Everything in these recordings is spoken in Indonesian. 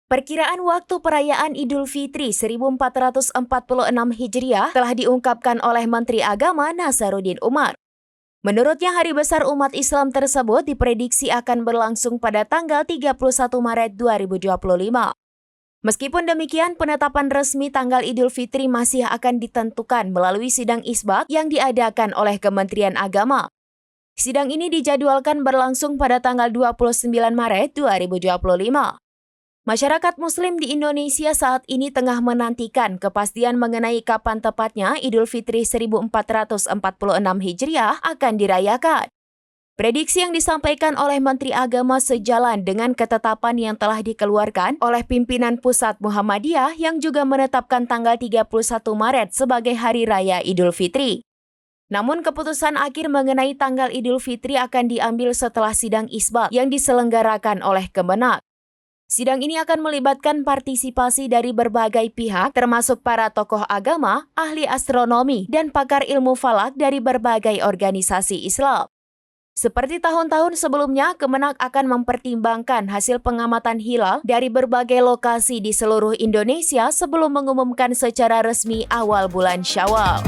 Perkiraan waktu perayaan Idul Fitri 1446 Hijriah telah diungkapkan oleh Menteri Agama Nasaruddin Umar. Menurutnya, hari besar umat Islam tersebut diprediksi akan berlangsung pada tanggal 31 Maret 2025. Meskipun demikian, penetapan resmi tanggal Idul Fitri masih akan ditentukan melalui sidang isbat yang diadakan oleh Kementerian Agama. Sidang ini dijadwalkan berlangsung pada tanggal 29 Maret 2025. Masyarakat Muslim di Indonesia saat ini tengah menantikan kepastian mengenai kapan tepatnya Idul Fitri 1446 Hijriah akan dirayakan. Prediksi yang disampaikan oleh Menteri Agama sejalan dengan ketetapan yang telah dikeluarkan oleh pimpinan Pusat Muhammadiyah yang juga menetapkan tanggal 31 Maret sebagai Hari Raya Idul Fitri. Namun keputusan akhir mengenai tanggal Idul Fitri akan diambil setelah sidang isbat yang diselenggarakan oleh Kemenak. Sidang ini akan melibatkan partisipasi dari berbagai pihak termasuk para tokoh agama, ahli astronomi, dan pakar ilmu falak dari berbagai organisasi Islam. Seperti tahun-tahun sebelumnya, Kemenak akan mempertimbangkan hasil pengamatan hilal dari berbagai lokasi di seluruh Indonesia sebelum mengumumkan secara resmi awal bulan Syawal.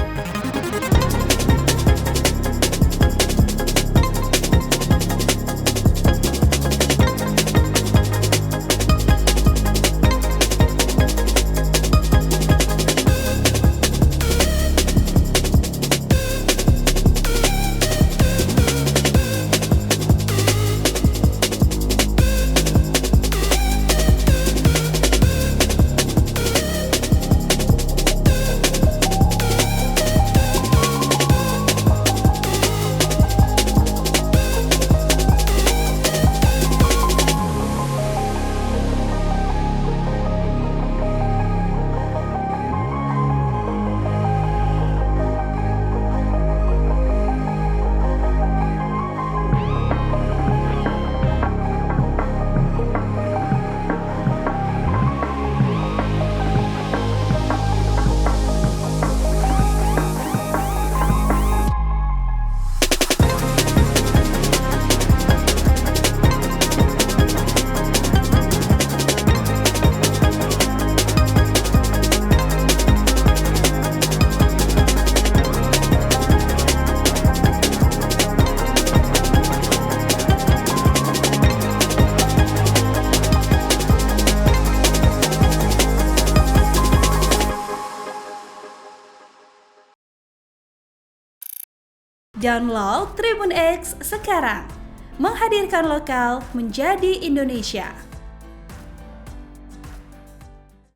Download Tribun X sekarang, menghadirkan lokal menjadi Indonesia.